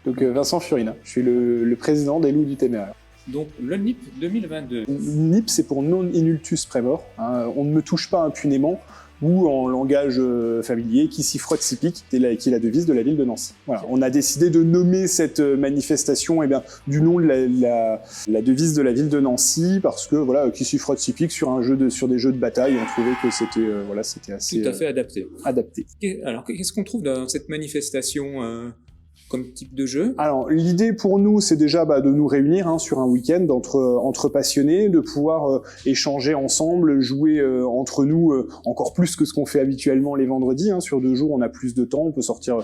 Donc Vincent Furina, je suis le président des loups du Téméraire. Donc le NIP 2022. NIP, c'est pour non inultus premor, hein, on ne me touche pas impunément, ou en langage familier, qui s'y frotte s'y pique, qui est la devise de la ville de Nancy. Voilà. On a décidé de nommer cette manifestation du nom de la devise de la ville de Nancy, parce que voilà, qui s'y frotte s'y pique sur des jeux de bataille, on trouvait que c'était assez tout à fait adapté. Alors qu'est-ce qu'on trouve dans cette manifestation comme type de jeu? Alors l'idée pour nous, c'est déjà de nous réunir sur un week-end entre passionnés, de pouvoir échanger ensemble, jouer entre nous encore plus que ce qu'on fait habituellement les vendredis. Sur 2 jours, on a plus de temps, on peut sortir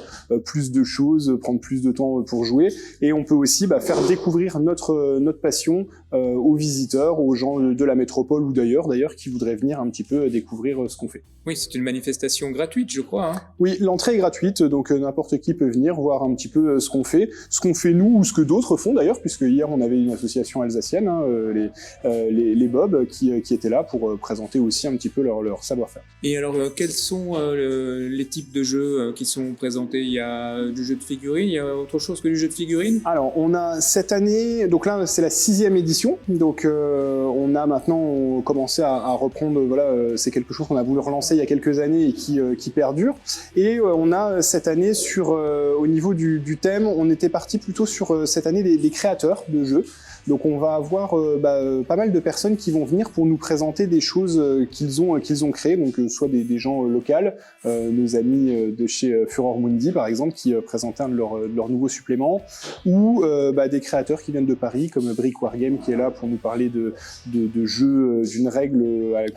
plus de choses, prendre plus de temps pour jouer, et on peut aussi faire découvrir notre passion aux visiteurs, aux gens de la métropole ou d'ailleurs qui voudraient venir un petit peu découvrir ce qu'on fait. Oui, c'est une manifestation gratuite, je crois. Oui, l'entrée est gratuite, donc n'importe qui peut venir voir un petit peu ce qu'on fait nous ou ce que d'autres font d'ailleurs, puisque hier on avait une association alsacienne, les Bob, qui étaient là pour présenter aussi un petit peu leur savoir-faire. Et alors, quels sont les types de jeux qui sont présentés? Il y a du jeu de figurines, il y a autre chose que du jeu de figurines? Alors, on a cette année, donc là c'est la 6e édition, donc on a maintenant commencé à reprendre, c'est quelque chose qu'on a voulu relancer il y a quelques années et qui perdure, et on a cette année au niveau du thème, on était parti plutôt sur cette année des créateurs de jeux. Donc on va avoir pas mal de personnes qui vont venir pour nous présenter des choses qu'ils ont créées, donc soit des gens locaux, nos amis de chez Furor Mundi par exemple, qui présentaient un de leurs nouveaux suppléments, ou des créateurs qui viennent de Paris, comme Brick Wargame qui est là pour nous parler de jeux d'une règle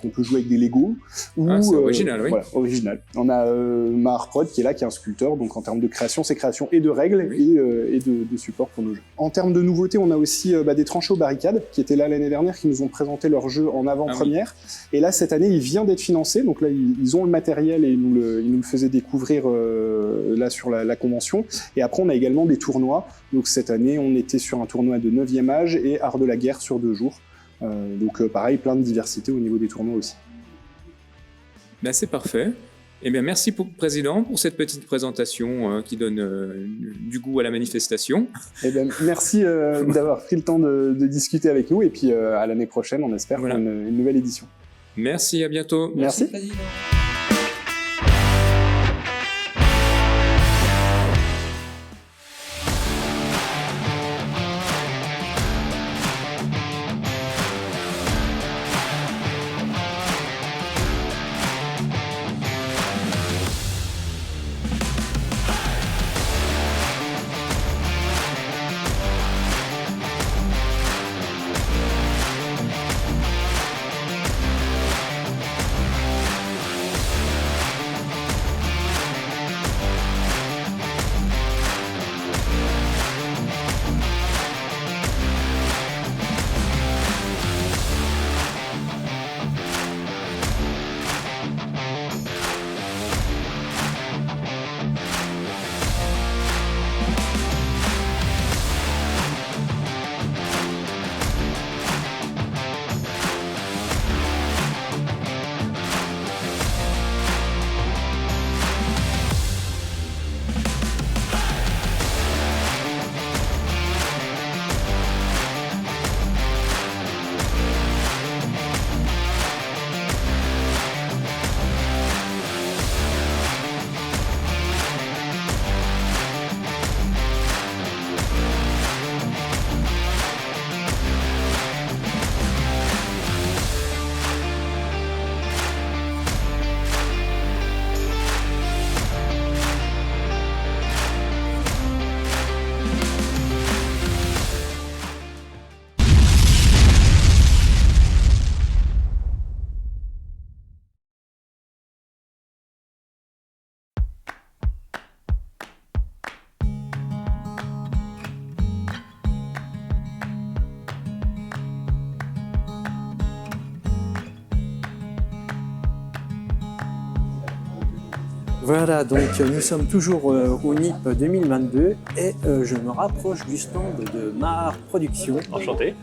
qu'on peut jouer avec des Lego. C'est original, oui. Voilà, original. On a Mahar Prod qui est là, qui est un sculpteur, donc en termes de création, c'est création et de règles, oui, et de support pour nos jeux. En termes de nouveautés, on a aussi des tranchées aux barricades, qui étaient là l'année dernière, qui nous ont présenté leur jeu en avant-première. Oui. Et là, cette année, il vient d'être financé, donc là, ils ont le matériel et ils nous le faisaient découvrir là sur la convention. Et après, on a également des tournois. Donc cette année, on était sur un tournoi de 9e âge et art de la guerre sur 2 jours. Donc pareil, plein de diversité au niveau des tournois aussi. C'est parfait. Eh bien, merci Président pour cette petite présentation qui donne du goût à la manifestation. Eh bien, merci d'avoir pris le temps de discuter avec nous, et puis à l'année prochaine, on espère, pour une nouvelle édition. Merci, à bientôt. Merci. Président. Voilà, donc nous sommes toujours au NIP 2022 et je me rapproche du stand de Mahar Productions. Enchanté.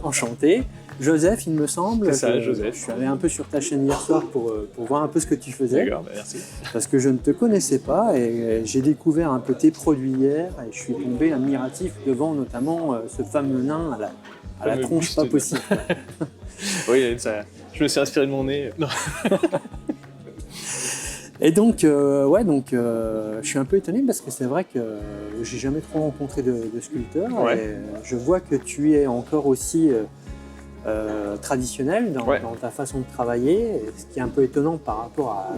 Enchanté. Joseph, il me semble. C'est ça, Joseph. Je suis allé un peu sur ta chaîne hier soir pour voir un peu ce que tu faisais. D'accord, merci. Parce que je ne te connaissais pas et j'ai découvert un peu tes produits hier et je suis tombé admiratif devant notamment ce fameux nain à la tronche pas possible. Oui, ça, je me suis inspiré de mon nez. Non. Et donc, je suis un peu étonné parce que c'est vrai que j'ai jamais trop rencontré de sculpteurs. Ouais. Et je vois que tu es encore aussi traditionnel dans ta façon de travailler, ce qui est un peu étonnant par rapport à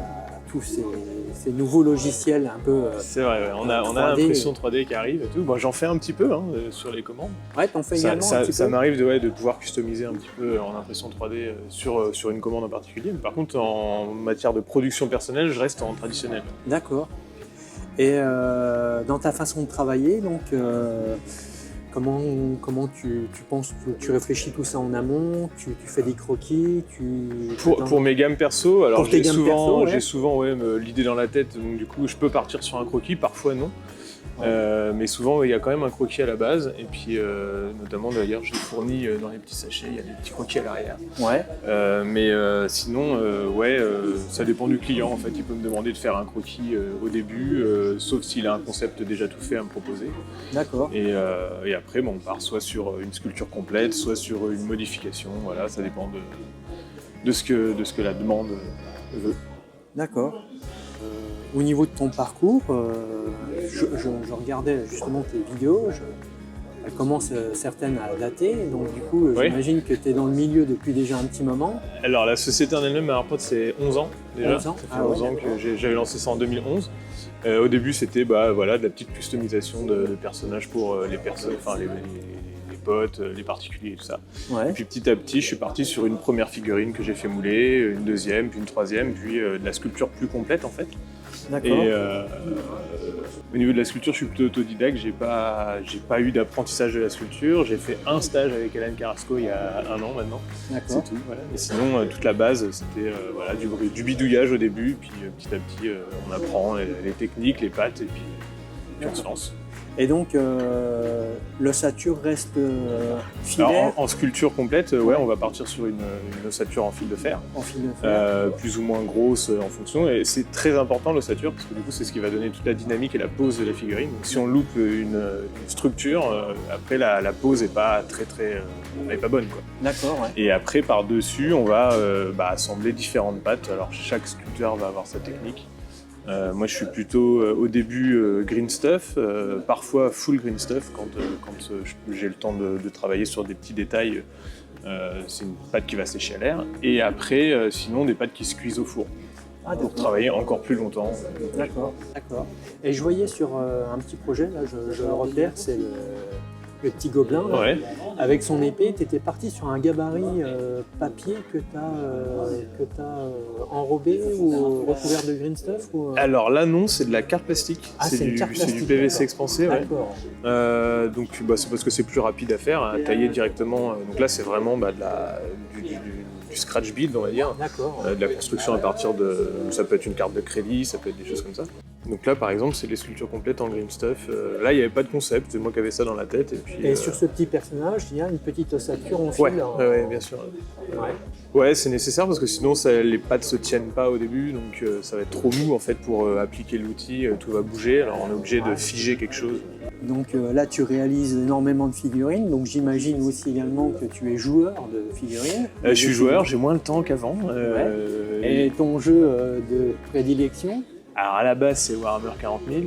tous ces nouveaux logiciels un peu. C'est vrai, ouais. On a l'impression 3D qui arrive et tout. Bon, j'en fais un petit peu sur les commandes. Ouais, t'en fais également un petit peu. Ça m'arrive de pouvoir customiser un petit peu en impression 3D sur une commande en particulier. Mais par contre, en matière de production personnelle, je reste en traditionnel. D'accord. Et dans ta façon de travailler, donc. Comment tu penses, tu réfléchis tout ça en amont, tu fais des croquis, Pour mes gammes perso, alors j'ai souvent l'idée dans la tête, donc du coup je peux partir sur un croquis, parfois non. Mais souvent il y a quand même un croquis à la base, et puis notamment d'ailleurs je l'ai fourni dans les petits sachets, il y a des petits croquis à l'arrière. Ouais. Mais sinon, ça dépend du client en fait, il peut me demander de faire un croquis au début, sauf s'il a un concept déjà tout fait à me proposer. D'accord. Et après on part soit sur une sculpture complète, soit sur une modification, voilà, ça dépend de ce que la demande veut. D'accord. Au niveau de ton parcours, je regardais justement tes vidéos, elles commencent certaines à dater, donc du coup j'imagine que tu es dans le milieu depuis déjà un petit moment. Alors la société en elle-même, Mahar Prod, c'est 11 ans déjà. 11 ans. Ça fait 11 ans que j'avais lancé ça en 2011. Au début c'était de la petite customisation de personnages pour les personnes, enfin les potes, les particuliers et tout ça. Ouais. Et puis petit à petit je suis parti sur une première figurine que j'ai fait mouler, une deuxième, puis une troisième, puis de la sculpture plus complète en fait. D'accord. Et au niveau de la sculpture, je suis plutôt autodidacte, j'ai pas eu d'apprentissage de la sculpture. J'ai fait un stage avec Hélène Carrasco il y a 1 an maintenant. D'accord. C'est tout. Voilà. Et sinon, toute la base, c'était du bidouillage au début, puis petit à petit, on apprend les techniques, les pattes, et puis on se lance. Et donc, l'ossature reste filaire. En sculpture complète, on va partir sur une ossature en fil de fer. En fil de fer. Plus ou moins grosse en fonction. Et c'est très important l'ossature, parce que du coup, c'est ce qui va donner toute la dynamique et la pose de la figurine. Donc, si on loupe une structure, après, la pose n'est pas elle est pas bonne, quoi. D'accord, ouais. Et après, par-dessus, on va assembler différentes pattes. Alors, chaque sculpteur va avoir sa technique. Moi, je suis plutôt au début green stuff, parfois full green stuff quand j'ai le temps de travailler sur des petits détails. C'est une pâte qui va sécher à l'air. Et après, sinon, des pâtes qui se cuisent au four pour travailler encore plus longtemps. D'accord, d'accord. Et je voyais sur un petit projet, là, je le repère, c'est le petit gobelin. Là, ouais. Avec son épée, tu étais parti sur un gabarit papier que tu as enrobé ou recouvert de green stuff Alors là, non, c'est de la carte plastique. C'est du PVC expansé. Ouais. D'accord. Donc c'est parce que c'est plus rapide à faire, à tailler directement. Donc là, c'est vraiment du scratch build, on va dire. D'accord. De la construction à partir de... Ça peut être une carte de crédit, ça peut être des choses comme ça. Donc là, par exemple, c'est des sculptures complètes en green stuff. Là, il n'y avait pas de concept, c'est moi qui avais ça dans la tête. Et sur ce petit personnage, il y a une petite ossature en fil. Ouais, bien sûr. Ouais, c'est nécessaire parce que sinon, les pattes ne se tiennent pas au début, donc ça va être trop mou en fait pour appliquer l'outil, tout va bouger, alors on est obligé de figer quelque chose. Donc là, tu réalises énormément de figurines, donc j'imagine aussi également que tu es joueur de figurines. Je suis joueur, j'ai moins le temps qu'avant. Et ton jeu de prédilection? Alors à la base c'est Warhammer 40 000,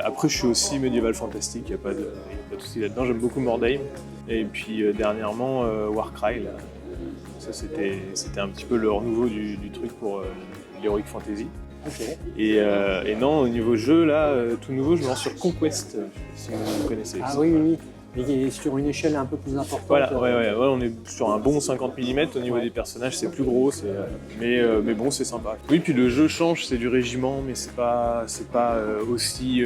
après je suis aussi médiéval fantastique, il n'y a pas de souci là-dedans, j'aime beaucoup Mordheim, et puis dernièrement Warcry, là. Ça c'était un petit peu le renouveau du truc pour l'Heroic Fantasy. Okay. Et non, au niveau jeu là, tout nouveau je me lance sur Conquest, si vous connaissez. Ah oui. Mais sur une échelle un peu plus importante. Voilà, on est sur un bon 50 mm au niveau des personnages, c'est plus gros, mais bon, c'est sympa. Oui, puis le jeu change, c'est du régiment, mais c'est pas aussi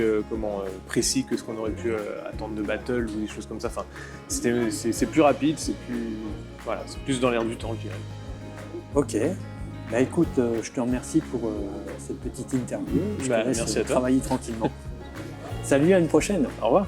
précis que ce qu'on aurait pu attendre de Battle ou des choses comme ça. Enfin, c'est plus rapide, c'est plus dans l'air du temps, je dirais. Ok. Bah écoute, je te remercie pour cette petite interview. Je te laisse merci à toi. travailler tranquillement. Salut, à une prochaine. Au revoir.